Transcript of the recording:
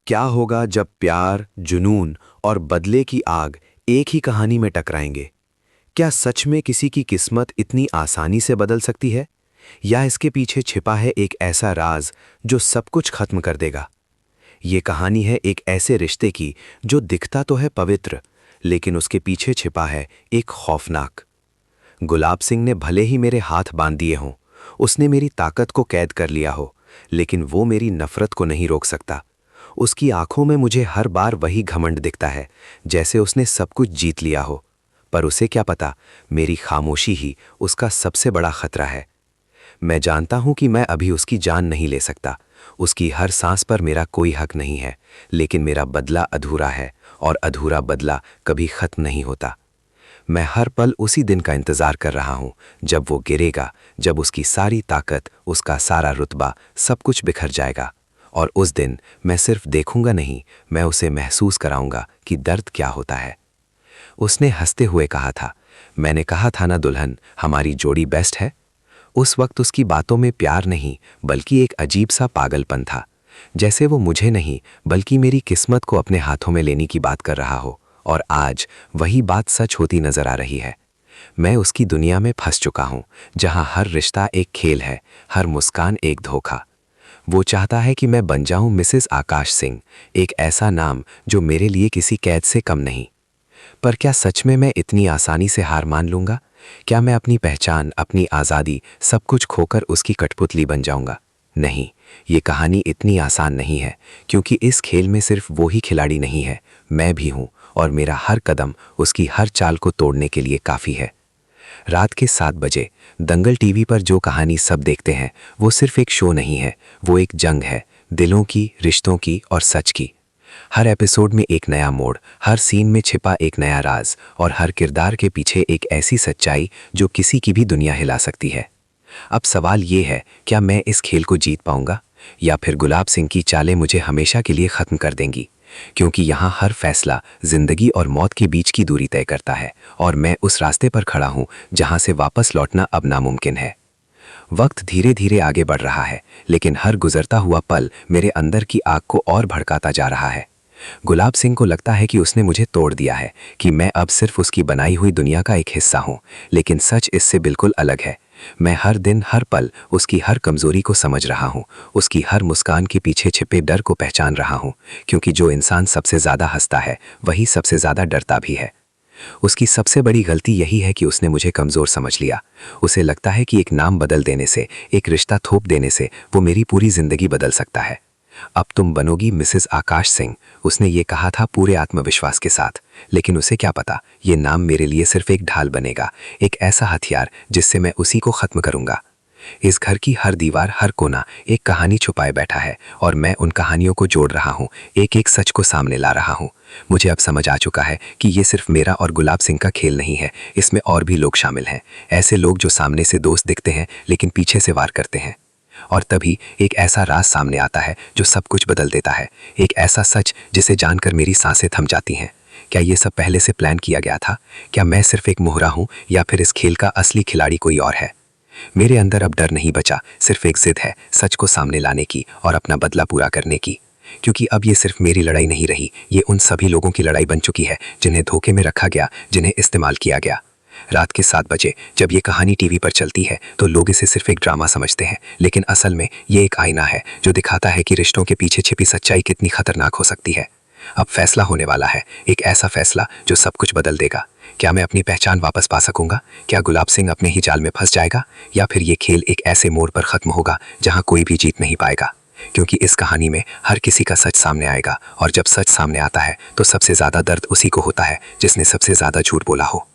क्या होगा जब प्यार, जुनून और बदले की आग एक ही कहानी में टकराएंगे? क्या सच में किसी की किस्मत इतनी आसानी से बदल सकती है, या इसके पीछे छिपा है एक ऐसा राज जो सब कुछ खत्म कर देगा? ये कहानी है एक ऐसे रिश्ते की जो दिखता तो है पवित्र, लेकिन उसके पीछे छिपा है एक खौफनाक। गुलाब सिंह ने भले ही मेरे हाथ बांध दिए हों, उसने मेरी ताकत को कैद कर लिया हो, लेकिन वो मेरी नफरत को नहीं रोक सकता। उसकी आंखों में मुझे हर बार वही घमंड दिखता है, जैसे उसने सब कुछ जीत लिया हो। पर उसे क्या पता, मेरी खामोशी ही उसका सबसे बड़ा खतरा है। मैं जानता हूं कि मैं अभी उसकी जान नहीं ले सकता, उसकी हर सांस पर मेरा कोई हक नहीं है, लेकिन मेरा बदला अधूरा है, और अधूरा बदला कभी खत्म नहीं होता। मैं हर पल उसी दिन का इंतजार कर रहा हूं, जब वो गिरेगा, जब उसकी सारी ताकत, उसका सारा रुतबा, सब कुछ बिखर जाएगा। और उस दिन मैं सिर्फ देखूंगा नहीं, मैं उसे महसूस कराऊंगा कि दर्द क्या होता है। उसने हंसते हुए कहा था, मैंने कहा था ना दुल्हन, हमारी जोड़ी बेस्ट है। उस वक्त उसकी बातों में प्यार नहीं, बल्कि एक अजीब सा पागलपन था, जैसे वो मुझे नहीं बल्कि मेरी किस्मत को अपने हाथों में लेने की बात कर रहा हो। और आज वही बात सच होती नजर आ रही है। मैं उसकी दुनिया में फंस चुका हूं, जहां हर रिश्ता एक खेल है, हर मुस्कान एक धोखा। वो चाहता है कि मैं बन जाऊं मिसेस आकाश सिंह, एक ऐसा नाम जो मेरे लिए किसी कैद से कम नहीं। पर क्या सच में मैं इतनी आसानी से हार मान लूंगा? क्या मैं अपनी पहचान, अपनी आज़ादी, सब कुछ खोकर उसकी कठपुतली बन जाऊंगा? नहीं, ये कहानी इतनी आसान नहीं है, क्योंकि इस खेल में सिर्फ वो ही खिलाड़ी नहीं है, मैं भी हूं, और मेरा हर कदम उसकी हर चाल को तोड़ने के लिए काफ़ी है। रात के 7 बजे दंगल टीवी पर जो कहानी सब देखते हैं, वो सिर्फ एक शो नहीं है, वो एक जंग है, दिलों की, रिश्तों की और सच की। हर एपिसोड में एक नया मोड़, हर सीन में छिपा एक नया राज, और हर किरदार के पीछे एक ऐसी सच्चाई जो किसी की भी दुनिया हिला सकती है। अब सवाल ये है, क्या मैं इस खेल को जीत पाऊंगा, या फिर गुलाब सिंह की चालें मुझे हमेशा के लिए खत्म कर देंगी? क्योंकि यहाँ हर फैसला जिंदगी और मौत के बीच की दूरी तय करता है, और मैं उस रास्ते पर खड़ा हूँ जहाँ से वापस लौटना अब नामुमकिन है। वक्त धीरे धीरे आगे बढ़ रहा है, लेकिन हर गुजरता हुआ पल मेरे अंदर की आग को और भड़काता जा रहा है। गुलाब सिंह को लगता है कि उसने मुझे तोड़ दिया है, कि मैं अब सिर्फ उसकी बनाई हुई दुनिया का एक हिस्सा हूँ, लेकिन सच इससे बिल्कुल अलग है। मैं हर दिन, हर पल उसकी हर कमजोरी को समझ रहा हूँ, उसकी हर मुस्कान के पीछे छिपे डर को पहचान रहा हूँ, क्योंकि जो इंसान सबसे ज़्यादा हंसता है, वही सबसे ज़्यादा डरता भी है। उसकी सबसे बड़ी गलती यही है कि उसने मुझे कमज़ोर समझ लिया। उसे लगता है कि एक नाम बदल देने से, एक रिश्ता थोप देने से वो मेरी पूरी ज़िंदगी बदल सकता है। अब तुम बनोगी मिसेस आकाश सिंह, उसने ये कहा था पूरे आत्मविश्वास के साथ। लेकिन उसे क्या पता, ये नाम मेरे लिए सिर्फ एक ढाल बनेगा, एक ऐसा हथियार जिससे मैं उसी को ख़त्म करूँगा। इस घर की हर दीवार, हर कोना एक कहानी छुपाए बैठा है, और मैं उन कहानियों को जोड़ रहा हूँ, एक एक सच को सामने ला रहा हूँ। मुझे अब समझ आ चुका है कि ये सिर्फ मेरा और गुलाब सिंह का खेल नहीं है, इसमें और भी लोग शामिल हैं। ऐसे लोग जो सामने से दोस्त दिखते हैं, लेकिन पीछे से वार करते हैं। और तभी एक ऐसा राज सामने आता है जो सब कुछ बदल देता है, एक ऐसा सच जिसे जानकर मेरी सांसें थम जाती हैं। क्या ये सब पहले से प्लान किया गया था? क्या मैं सिर्फ एक मोहरा हूँ, या फिर इस खेल का असली खिलाड़ी कोई और है? मेरे अंदर अब डर नहीं बचा, सिर्फ एक जिद है, सच को सामने लाने की और अपना बदला पूरा करने की। क्योंकि अब ये सिर्फ मेरी लड़ाई नहीं रही, ये उन सभी लोगों की लड़ाई बन चुकी है जिन्हें धोखे में रखा गया, जिन्हें इस्तेमाल किया गया। रात के 7 बजे जब ये कहानी टीवी पर चलती है, तो लोग इसे सिर्फ एक ड्रामा समझते हैं, लेकिन असल में ये एक आईना है जो दिखाता है कि रिश्तों के पीछे छिपी सच्चाई कितनी खतरनाक हो सकती है। अब फैसला होने वाला है, एक ऐसा फैसला जो सब कुछ बदल देगा। क्या मैं अपनी पहचान वापस पा सकूंगा? क्या गुलाब सिंह अपने ही जाल में फंस जाएगा, या फिर ये खेल एक ऐसे मोड़ पर खत्म होगा जहां कोई भी जीत नहीं पाएगा? क्योंकि इस कहानी में हर किसी का सच सामने आएगा, और जब सच सामने आता है तो सबसे ज्यादा दर्द उसी को होता है जिसने सबसे ज्यादा झूठ बोला हो।